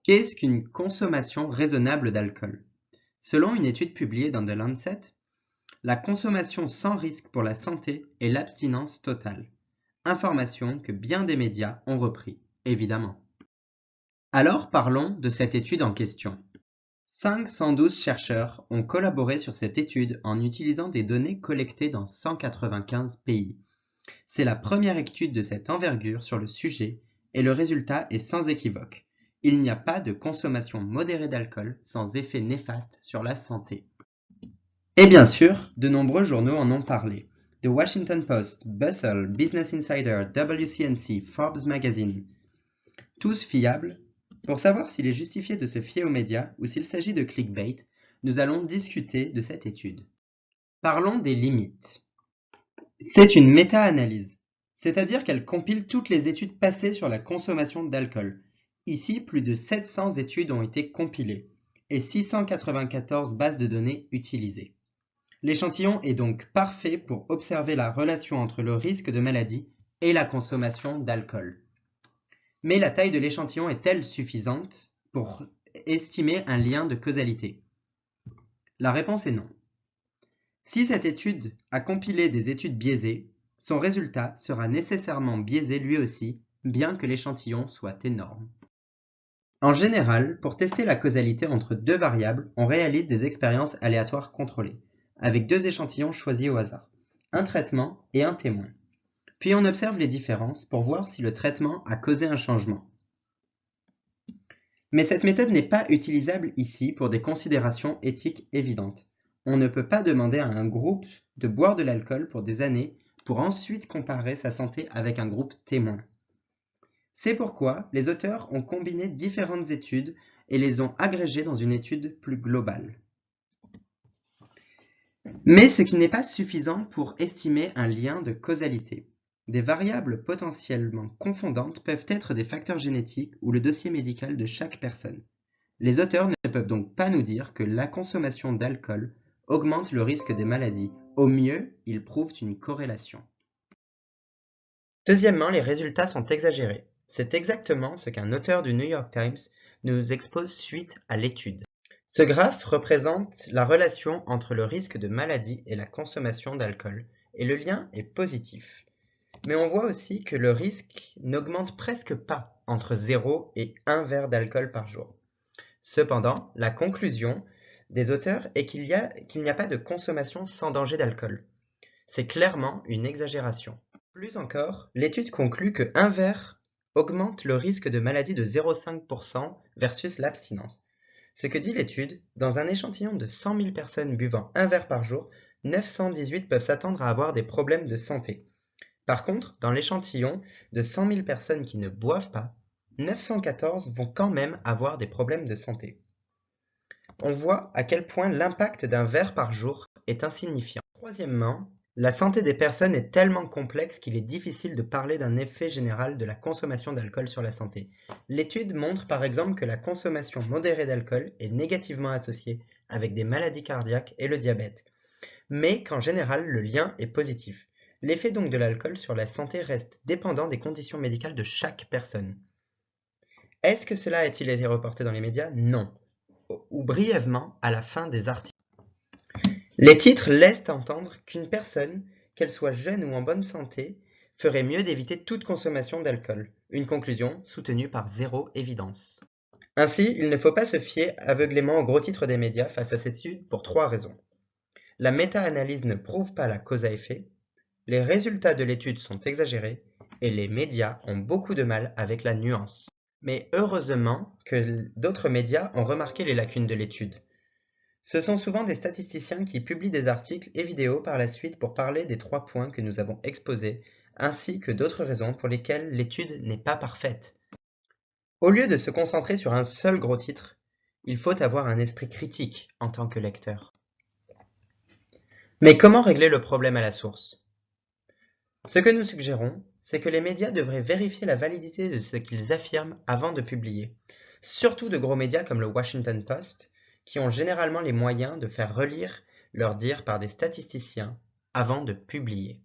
Qu'est-ce qu'une consommation raisonnable d'alcool? Selon une étude publiée dans The Lancet, la consommation sans risque pour la santé est l'abstinence totale. Information que bien des médias ont repris, évidemment. Alors parlons de cette étude en question. 512 chercheurs ont collaboré sur cette étude en utilisant des données collectées dans 195 pays. C'est la première étude de cette envergure sur le sujet et le résultat est sans équivoque. Il n'y a pas de consommation modérée d'alcool sans effet néfaste sur la santé. Et bien sûr, de nombreux journaux en ont parlé. The Washington Post, Bustle, Business Insider, WCNC, Forbes Magazine. Tous fiables. Pour savoir s'il est justifié de se fier aux médias ou s'il s'agit de clickbait, nous allons discuter de cette étude. Parlons des limites. C'est une méta-analyse, c'est-à-dire qu'elle compile toutes les études passées sur la consommation d'alcool. Ici, plus de 700 études ont été compilées et 694 bases de données utilisées. L'échantillon est donc parfait pour observer la relation entre le risque de maladie et la consommation d'alcool. Mais la taille de l'échantillon est-elle suffisante pour estimer un lien de causalité? La réponse est non. Si cette étude a compilé des études biaisées, son résultat sera nécessairement biaisé lui aussi, bien que l'échantillon soit énorme. En général, pour tester la causalité entre deux variables, on réalise des expériences aléatoires contrôlées, avec deux échantillons choisis au hasard, un traitement et un témoin. Puis on observe les différences pour voir si le traitement a causé un changement. Mais cette méthode n'est pas utilisable ici pour des considérations éthiques évidentes. On ne peut pas demander à un groupe de boire de l'alcool pour des années pour ensuite comparer sa santé avec un groupe témoin. C'est pourquoi les auteurs ont combiné différentes études et les ont agrégées dans une étude plus globale. Mais ce qui n'est pas suffisant pour estimer un lien de causalité. Des variables potentiellement confondantes peuvent être des facteurs génétiques ou le dossier médical de chaque personne. Les auteurs ne peuvent donc pas nous dire que la consommation d'alcool augmente le risque des maladies. Au mieux, ils prouvent une corrélation. Deuxièmement, les résultats sont exagérés. C'est exactement ce qu'un auteur du New York Times nous expose suite à l'étude. Ce graphe représente la relation entre le risque de maladie et la consommation d'alcool, et le lien est positif. Mais on voit aussi que le risque n'augmente presque pas entre 0 et 1 verre d'alcool par jour. Cependant, la conclusion des auteurs est qu'il n'y a pas de consommation sans danger d'alcool. C'est clairement une exagération. Plus encore, l'étude conclut que 1 verre augmente le risque de maladie de 0,5% versus l'abstinence. Ce que dit l'étude, dans un échantillon de 100 000 personnes buvant 1 verre par jour, 918 peuvent s'attendre à avoir des problèmes de santé. Par contre, dans l'échantillon de 100 000 personnes qui ne boivent pas, 914 vont quand même avoir des problèmes de santé. On voit à quel point l'impact d'un verre par jour est insignifiant. Troisièmement, la santé des personnes est tellement complexe qu'il est difficile de parler d'un effet général de la consommation d'alcool sur la santé. L'étude montre par exemple que la consommation modérée d'alcool est négativement associée avec des maladies cardiaques et le diabète, mais qu'en général le lien est positif. L'effet donc de l'alcool sur la santé reste dépendant des conditions médicales de chaque personne. Est-ce que cela a-t-il été reporté dans les médias? Non, ou brièvement à la fin des articles. Les titres laissent entendre qu'une personne, qu'elle soit jeune ou en bonne santé, ferait mieux d'éviter toute consommation d'alcool. Une conclusion soutenue par zéro évidence. Ainsi, il ne faut pas se fier aveuglément aux gros titres des médias face à cette étude pour 3 raisons. La méta-analyse ne prouve pas la cause à effet, les résultats de l'étude sont exagérés et les médias ont beaucoup de mal avec la nuance. Mais heureusement que d'autres médias ont remarqué les lacunes de l'étude. Ce sont souvent des statisticiens qui publient des articles et vidéos par la suite pour parler des 3 points que nous avons exposés, ainsi que d'autres raisons pour lesquelles l'étude n'est pas parfaite. Au lieu de se concentrer sur un seul gros titre, il faut avoir un esprit critique en tant que lecteur. Mais comment régler le problème à la source? Ce que nous suggérons, c'est que les médias devraient vérifier la validité de ce qu'ils affirment avant de publier, surtout de gros médias comme le Washington Post, qui ont généralement les moyens de faire relire leurs dires par des statisticiens avant de publier.